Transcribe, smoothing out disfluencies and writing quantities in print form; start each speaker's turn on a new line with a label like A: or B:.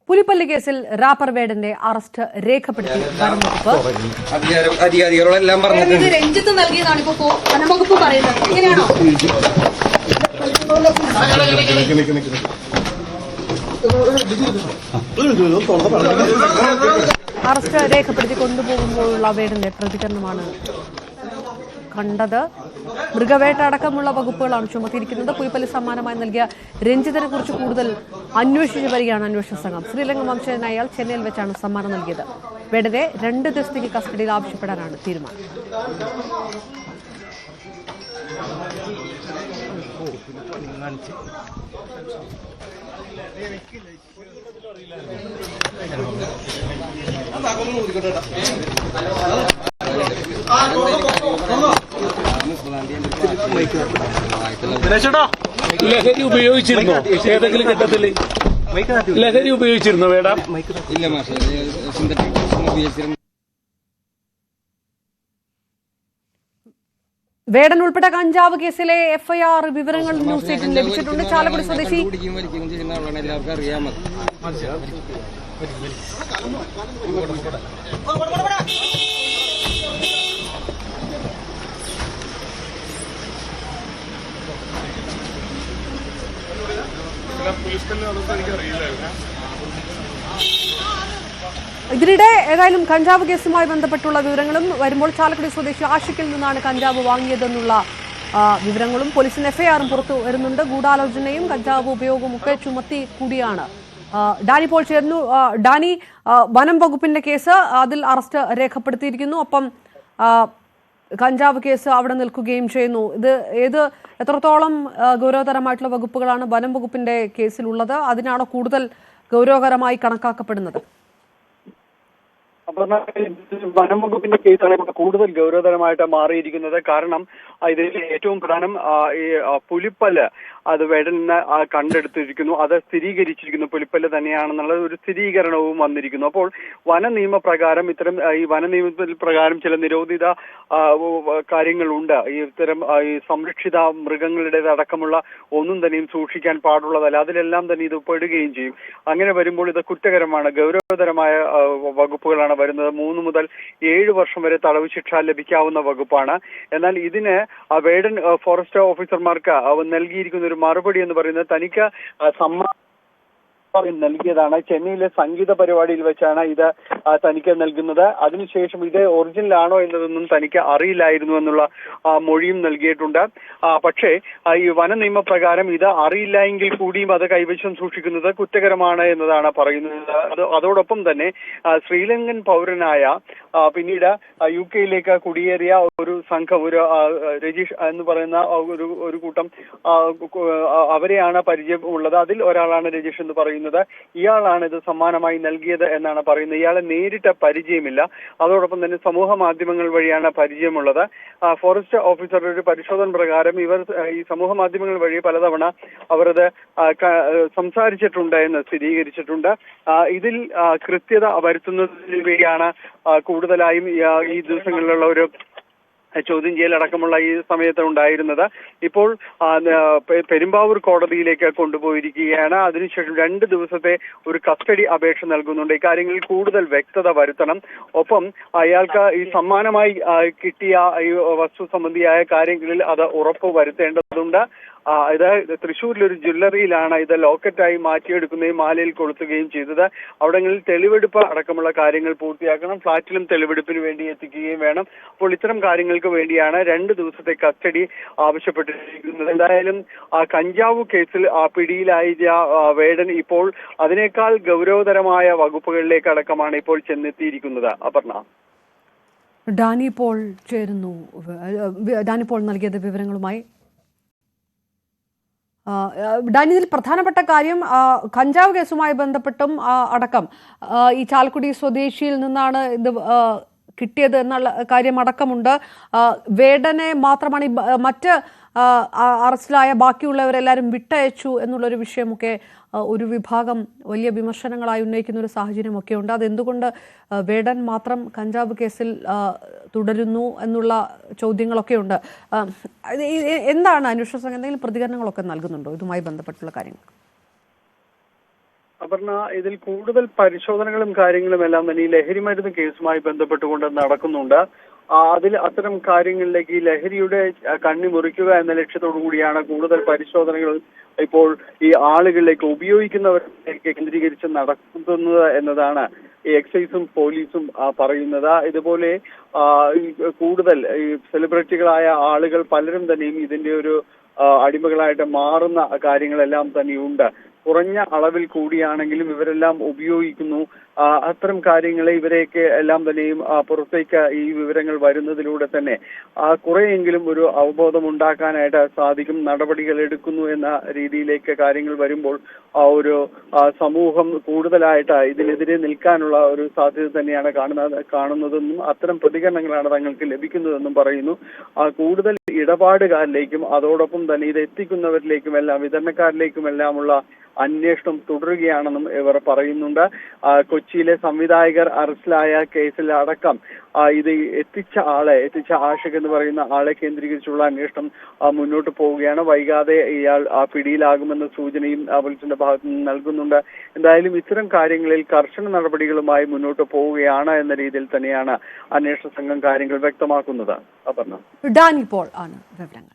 A: പുലിപ്പള്ളി കേസിൽ റാപ്പർ വേടന്റെ അറസ്റ്റ് രേഖപ്പെടുത്തി
B: അധികാരികളെല്ലാം പറഞ്ഞിട്ടുണ്ട്.
C: രഞ്ജിത്ത് നൽകിയതാണ് ഇപ്പോൾ വനംവകുപ്പ് പറയുന്നത്. എങ്ങനെയാണോ
A: അറസ്റ്റ് രേഖപ്പെടുത്തി കൊണ്ടുപോകുമ്പോഴുള്ള വേടന്റെ പ്രതികരണമാണ് കണ്ടത്. മൃഗവേട്ട അടക്കമുള്ള വകുപ്പുകളാണ് ചുമത്തിയിരിക്കുന്നത്. പുലിപ്പള്ളി സമ്മാനമായി നൽകിയ രഞ്ജിത്തിനെ കുറിച്ച് കൂടുതൽ അന്വേഷിച്ചു വരികയാണ് അന്വേഷണ സംഘം. ശ്രീലങ്കൻ വംശജനായ അയാൾ ചെന്നൈയിൽ വെച്ചാണ് സമ്മാനം നൽകിയത്. വേടനെ 2 ദിവസത്തേക്ക് കസ്റ്റഡിയിൽ ആവശ്യപ്പെടാനാണ് തീരുമാനം.
D: ലഹരി ഉപയോഗിച്ചിരുന്നോ? ഏതെങ്കിലും ഘട്ടത്തിൽ ലഹരി ഉപയോഗിച്ചിരുന്നോ വേട?
B: ഇല്ല മാഷെ, സിന്തറ്റിക്.
A: വേടൻ ഉൾപ്പെട്ട കഞ്ചാവ് കേസിലെ എഫ്ഐആർ വിവരങ്ങൾ ന്യൂസ് എയ്റ്റിന് ലഭിച്ചിട്ടുണ്ട്. ചാലക്കുടി സ്വദേശി
B: എല്ലാവർക്കും അറിയാമത്.
A: ഇതിനിടെ ഏതായാലും കഞ്ചാവ് കേസുമായി ബന്ധപ്പെട്ടുള്ള വിവരങ്ങളും വരുമ്പോൾ ചാലക്കുടി സ്വദേശി ആഷിഖിൽ നിന്നാണ് കഞ്ചാവ് വാങ്ങിയതെന്നുള്ള വിവരങ്ങളും പോലീസിന് എഫ്ഐആറും പുറത്തു വരുന്നുണ്ട്. ഗൂഢാലോചനയും കഞ്ചാവ് ഉപയോഗവും ഒക്കെ ചുമത്തി കൂടിയാണ്. ഡാനി പോൾ ചേർന്നു. ഡാനി, വനം വകുപ്പിന്റെ കേസ്, അതിൽ അറസ്റ്റ് രേഖപ്പെടുത്തിയിരിക്കുന്നു. ഒപ്പം കഞ്ചാവ് കേസ് അവിടെ നിൽക്കുകയും ചെയ്യുന്നു. ഇത് എത്രത്തോളം ഗൗരവതരമായിട്ടുള്ള വകുപ്പുകളാണ് വനം വകുപ്പിന്റെ കേസിലുള്ളത്? അതിനാണോ കൂടുതൽ ഗൗരവകരമായി കണക്കാക്കപ്പെടുന്നത്?
E: വനം വകുപ്പിന്റെ കേസാണ് കൂടുതൽ ഗൗരവതരമായിട്ട് മാറിയിരിക്കുന്നത്. കാരണം ഇതിൽ ഏറ്റവും പ്രധാനം ഈ പുലിപ്പല്ല് അത് വേടനെ കണ്ടെടുത്തിരിക്കുന്നു, അത് സ്ഥിരീകരിച്ചിരിക്കുന്നു. പുലിപ്പല്ല് തന്നെയാണെന്നുള്ള ഒരു സ്ഥിരീകരണവും വന്നിരിക്കുന്നു. അപ്പോൾ വന നിയമപ്രകാരം ഇത്തരം ഈ വന നിയമത്തിൽ പ്രകാരം ചില നിരോധിത കാര്യങ്ങളുണ്ട്. ഈ ഇത്തരം ഈ സംരക്ഷിത മൃഗങ്ങളുടേതടക്കമുള്ള ഒന്നും തന്നെയും സൂക്ഷിക്കാൻ പാടുള്ളതല്ല. അതിലെല്ലാം തന്നെ ഇത് പെടുകയും ചെയ്യും. അങ്ങനെ വരുമ്പോൾ ഇത് കുറ്റകരമാണ്. ഗൗരവതരമായ വകുപ്പുകളാണ് വരുന്നത്. 3 മുതൽ 7 വർഷം വരെ തടവ് ശിക്ഷ ലഭിക്കാവുന്ന വകുപ്പാണ്. എന്നാൽ ഇതിന് വേടൻ ഫോറസ്റ്റ് ഓഫീസർമാർക്ക് നൽകിയിരിക്കുന്ന ഒരു മറുപടി എന്ന് പറയുന്നത് തനിക്ക് നൽകിയതാണ്. ചെന്നൈയിലെ സംഗീത പരിപാടിയിൽ വെച്ചാണ് ഇത് തനിക്ക് നൽകുന്നത്. അതിനുശേഷം ഇത് ഒറിജിനൽ ആണോ എന്നതൊന്നും തനിക്ക് അറിയില്ലായിരുന്നു എന്നുള്ള മൊഴിയും നൽകിയിട്ടുണ്ട്. പക്ഷേ ഈ വന നിയമപ്രകാരം ഇത് അറിയില്ല എങ്കിൽ കൂടിയും അത് കൈവശം സൂക്ഷിക്കുന്നത് കുറ്റകരമാണ് എന്നതാണ് പറയുന്നത്. അതോടൊപ്പം തന്നെ ശ്രീലങ്കൻ പൗരനായ പിന്നീട് UK കുടിയേറിയ ഒരു സംഘം, ഒരു രജീഷ് എന്ന് പറയുന്ന ഒരു കൂട്ടം അവരെയാണ് പരിചയമുള്ളത്. അതിൽ ഒരാളാണ് രജീഷ് എന്ന് പറയുന്നത്. ഇയാളാണ് ഇത് സമ്മാനമായി നൽകിയത് എന്നാണ് പറയുന്നത്. ഇയാളെ നേരിട്ട് പരിചയമില്ല. അതോടൊപ്പം തന്നെ സമൂഹ മാധ്യമങ്ങൾ വഴിയാണ് പരിചയമുള്ളത്. ഫോറസ്റ്റ് ഓഫീസറുടെ ഒരു പരിശോധന പ്രകാരം ഇവർ ഈ സമൂഹ മാധ്യമങ്ങൾ വഴി പലതവണ അവരത് സംസാരിച്ചിട്ടുണ്ട് എന്ന് സ്ഥിരീകരിച്ചിട്ടുണ്ട്. ഇതിൽ കൃത്യത വരുത്തുന്നതിന് വേണ്ടിയാണ് കൂടുതലായും ഈ ദിവസങ്ങളിലുള്ള ഒരു ചോദ്യം ചെയ്യലടക്കമുള്ള ഈ സമയത്ത് ഉണ്ടായിരുന്നത്. ഇപ്പോൾ പെരുമ്പാവൂർ കോടതിയിലേക്ക് കൊണ്ടുപോയിരിക്കുകയാണ്. അതിനുശേഷം 2 ദിവസത്തെ ഒരു കസ്റ്റഡി അപേക്ഷ നൽകുന്നുണ്ട്. ഇക്കാര്യങ്ങളിൽ കൂടുതൽ വ്യക്തത വരുത്തണം. ഒപ്പം അയാൾക്ക് ഈ സമ്മാനമായി കിട്ടിയ ഈ വസ്തു സംബന്ധിയായ കാര്യങ്ങളിൽ അത് ഉറപ്പ് വരുത്തേണ്ടതുണ്ട്. ഇത് തൃശ്ശൂരിലൊരു ജ്വല്ലറിയിലാണ് ഇത് ലോക്കറ്റായി മാറ്റിയെടുക്കുകയും മാലയിൽ കൊളുത്തുകയും ചെയ്തത്. അവിടങ്ങളിൽ തെളിവെടുപ്പ് അടക്കമുള്ള കാര്യങ്ങൾ പൂർത്തിയാക്കണം. ഫ്ളാറ്റിലും തെളിവെടുപ്പിന് വേണ്ടി എത്തിക്കുകയും വേണം. അപ്പോൾ ഇത്തരം കാര്യങ്ങൾക്ക് വേണ്ടിയാണ് 2 ദിവസത്തെ കസ്റ്റഡി ആവശ്യപ്പെട്ടിരിക്കുന്നത്. എന്തായാലും കഞ്ചാവ് കേസിൽ പിടിയിലായ വേടൻ ഇപ്പോൾ അതിനേക്കാൾ ഗൗരവതരമായ വകുപ്പുകളിലേക്ക് അടക്കമാണ് ഇപ്പോൾ ചെന്നെത്തിയിരിക്കുന്നത്. അപർണ,
A: ഡാനി പോൾ ചേരുന്നു. ഡാനി പോൾ നൽകിയത് വിവരങ്ങളുമായി. ഡാനിയിൽ പ്രധാനപ്പെട്ട കാര്യം കഞ്ചാവ് കേസുമായി ബന്ധപ്പെട്ടും അടക്കം ഈ ചാലക്കുടി സ്വദേശിയിൽ നിന്നാണ് ഇത് കിട്ടിയത് എന്നുള്ള കാര്യം അടക്കമുണ്ട്. വേടനെ മാത്രമാണ് മറ്റ് അറസ്റ്റിലായ ബാക്കിയുള്ളവരെല്ലാവരും വിട്ടയച്ചു എന്നുള്ളൊരു വിഷയമൊക്കെ ഒരു വിഭാഗം വലിയ വിമർശനങ്ങളായി ഉന്നയിക്കുന്ന ഒരു സാഹചര്യമൊക്കെ ഉണ്ട്. അതെന്തുകൊണ്ട് വേടൻ മാത്രം കഞ്ചാവ് കേസിൽ തുടരുന്നു എന്നുള്ള ചോദ്യങ്ങളൊക്കെ ഉണ്ട്. എന്താണ് അന്വേഷണ സംഘം എന്തെങ്കിലും പ്രതികരണങ്ങളൊക്കെ നൽകുന്നുണ്ടോ ഇതുമായി ബന്ധപ്പെട്ടുള്ള കാര്യങ്ങൾ?
E: അപർണ, ഇതിൽ കൂടുതൽ പരിശോധനകളും കാര്യങ്ങളും എല്ലാം തന്നെ ഈ ലഹരി മരുന്ന് കേസുമായി ബന്ധപ്പെട്ടുകൊണ്ട് നടക്കുന്നുണ്ട്. അതിൽ അത്തരം കാര്യങ്ങളിലേക്ക് ഈ ലഹരിയുടെ കണ്ണി മുറിക്കുക എന്ന ലക്ഷ്യത്തോടു കൂടിയാണ് കൂടുതൽ പരിശോധനകൾ ഇപ്പോൾ ഈ ആളുകളിലേക്ക് ഉപയോഗിക്കുന്നവരിലേക്ക് കേന്ദ്രീകരിച്ച് നടത്തുന്നത് എന്നതാണ് ഈ എക്സൈസും പോലീസും പറയുന്നത്. ഇതുപോലെ കൂടുതൽ ഈ സെലിബ്രിറ്റികളായ ആളുകൾ പലരും തന്നെയും ഇതിന്റെ ഒരു അടിമകളായിട്ട് മാറുന്ന കാര്യങ്ങളെല്ലാം തന്നെയുണ്ട്. കുറഞ്ഞ അളവിൽ കൂടിയാണെങ്കിലും ഇവരെല്ലാം ഉപയോഗിക്കുന്നു. അത്തരം കാര്യങ്ങളെ ഇവരെയൊക്കെ എല്ലാം തന്നെയും പുറത്തേക്ക് ഈ വിവരങ്ങൾ വരുന്നതിലൂടെ തന്നെ കുറെയെങ്കിലും ഒരു അവബോധം ഉണ്ടാക്കാനായിട്ട് സാധിക്കും. നടപടികൾ എടുക്കുന്നു എന്ന രീതിയിലേക്ക് കാര്യങ്ങൾ വരുമ്പോൾ ഒരു സമൂഹം കൂടുതലായിട്ട് ഇതിനെതിരെ നിൽക്കാനുള്ള ഒരു സാധ്യത തന്നെയാണ് കാണുന്നതെന്നും അത്തരം പ്രതികരണങ്ങളാണ് തങ്ങൾക്ക് ലഭിക്കുന്നതെന്നും പറയുന്നു. കൂടുതൽ ഇടപാടുകാരിലേക്കും അതോടൊപ്പം തന്നെ ഇത് എത്തിക്കുന്നവരിലേക്കും എല്ലാം വിതരണക്കാരിലേക്കുമെല്ലാമുള്ള അന്വേഷണം തുടരുകയാണെന്നും ഇവർ പറയുന്നുണ്ട്. കൊച്ചിയിലെ സംവിധായകർ അറസ്റ്റിലായ കേസിൽ അടക്കം ഇത് എത്തിച്ച ആഷിഖ് എന്ന് പറയുന്ന ആളെ കേന്ദ്രീകരിച്ചുള്ള അന്വേഷണം മുന്നോട്ട് പോവുകയാണ്. വൈകാതെ ഇയാൾ പിടിയിലാകുമെന്ന സൂചനയും പോലീസിന്റെ ഭാഗത്തു നിന്ന് നൽകുന്നുണ്ട്. എന്തായാലും ഇത്തരം കാര്യങ്ങളിൽ കർശന നടപടികളുമായി മുന്നോട്ട് പോവുകയാണ് എന്ന രീതിയിൽ തന്നെയാണ് അന്വേഷണ സംഘം കാര്യങ്ങൾ വ്യക്തമാക്കുന്നത്. അപർണ,
A: ഡാനി പോൾ ആണ് വിവരങ്ങൾ.